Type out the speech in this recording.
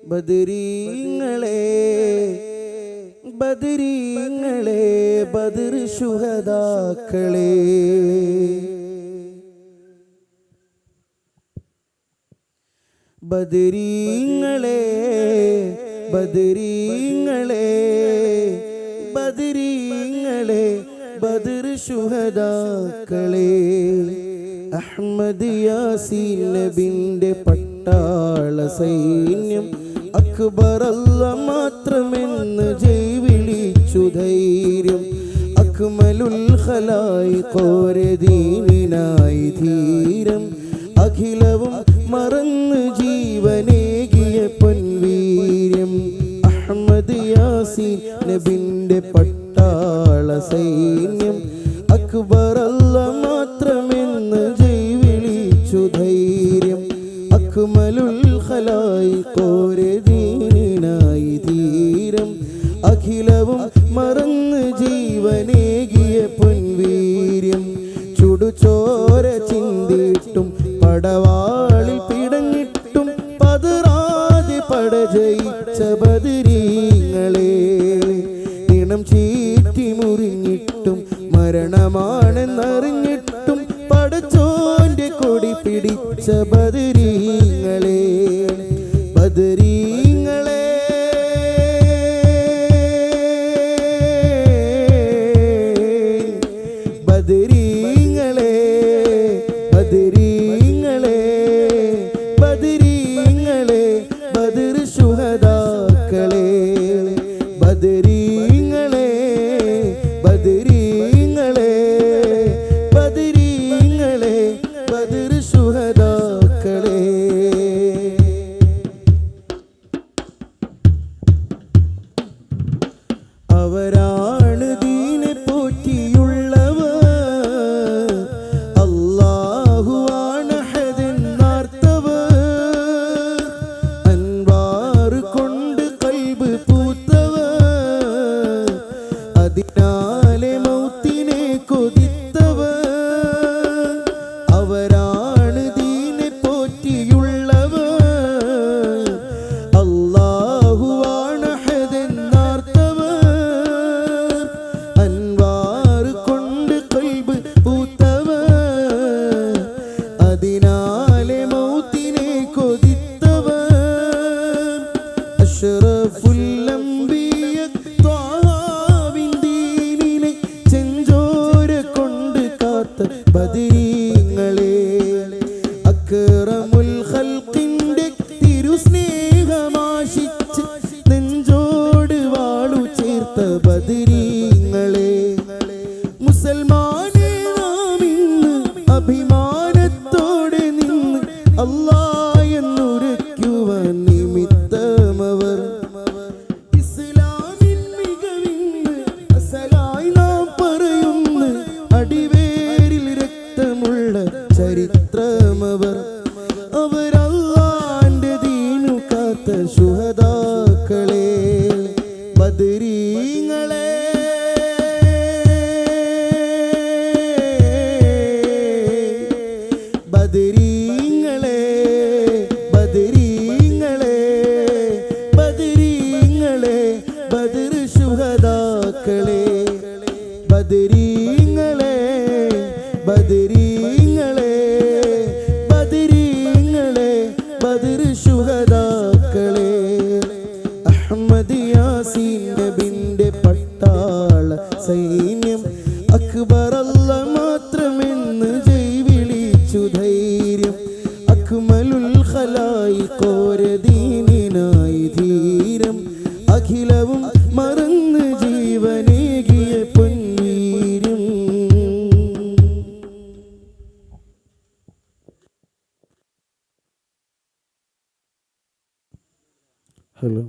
ബദരീങ്ങളെ ബദരീങ്ങളെ Badr ശുഹദാക്കളെ ബദരീങ്ങളെ ബദരീങ്ങളെ ബദരീങ്ങളെ Badr ശുഹദാക്കളെ Ahmad Yaseen നബിന്റെ പട്ടാള സൈന്യം അക്ബർ അല്ലാ മാത്രമെന്ന് ജയ് വിളിച്ചു ധൈര്യം അക്മലുൽ ഖലായിഖോരെ ദീനിനായി ധീരം അഖിലവും മറന്ന് ജീവനേകിയ പൊൻവീര്യം അഹ്മദ് യാസീൻ നബിന്റെ പട്ടാള സൈന്യം അക്ബർ അല്ലാ മാത്രമെന്ന് ജയ് വിളിച്ചു ധൈര്യം അക്മലുൽ ഖലായിഖോരെ ദീനിനായി ധീരം അഖിലവും മറന്ന് ജീവനേകിയ പൊൻവീര്യം ചുടുചോര ചിന്തിട്ടും പടവാളിൽ പിടഞ്ഞിട്ടും പതറാതെ പട ജയിച്ച ബദരീങ്ങളെ നിണം ചീറ്റി മുറിഞ്ഞിട്ടും മരണമാണെന്നറിഞ്ഞിട്ടും പടച്ചോന്റെ കൊടി പിടിച്ച ബദരീങ്ങളെ ബദരീങ്ങളെ ബദരീങ്ങളെ ബദരീങ്ങളെ ബദരീങ്ങളെ ബദർ ശുഹദാക്കളെ ബദരീങ്ങളെ ബദരീങ്ങളെ ബദരീങ്ങളെ ബദർ ശുഹദാക്കളെ അവരാണ് ദീനെ പോറ്റിയുള്ളവർ അല്ലാഹുവാണ് ഹദെന്നാർത്തവർ അൻവാർ കൊണ്ട് ഖൽബ് പൂത്തവർ അതിനാലെ മൗത്തിനെ കൊതിത്തവർ അവരാണ് ദീനെ പോറ്റിയുള്ളവർ അല്ലാഹുവാണ് ഹദെന്നാർത്തവർ അൻവാർ കൊണ്ട് ഖൽബ് പൂത്തവർ അതിനാലെ മൗത്തിനെ കൊതിത്തവർ അഷ്റഫുൽ അംബിയ ത്വാഹാവിൻ ദീനിനെ ചെഞ്ചോര കൊണ്ട് കാത്ത ബദരീങ്ങളെ അക്റമുൽ ഖൽഖിന്റെ തിരുസ്നേഹമാശിച്ച് നെഞ്ചോട് വാളു ചേർത്ത ബദരീങ്ങളെ മുസൽമാനെ നാം ഇന്ന് അഭിമാനത്തോടെ നിന്ന് അല്ലാ എന്നുരയ്ക്കുവാൻ നിമിത്തമവർ ഇസ്ലാമിൻ മികവിന്ന് അസലായി നാം പറയുന്നു അടിവേരിൽ രക്തമുള്ള ചരിത്രമവർ അവരല്ലാന്റെ ദീനു കാത്ത ശുഹദാക്കളെ ബദരീങ്ങളെ ബദരീങ്ങളെ ബദരീങ്ങളെ ബദരീങ്ങളെ ബദർ ശുഹദാക്കളെ ബദരീങ്ങളെ ബദരീങ്ങളെ ബദരീങ്ങളെ ബദർ ശുഹദാക്കളെ അഹ്മദ് യാസീൻ നബിന്റെ പട്ടാള സൈന്യം അക്ബർ അല്ലാ മാത്രമെന്ന് ജയ് വിളിച്ചു ധൈര്യം അക്മലുൽ ഖലായിഖോരെ ദീനിനായി ധീരം അഖിലവും മറന്ന് ജീവനേകിയ പൊൻവീര്യം. ഹലോ.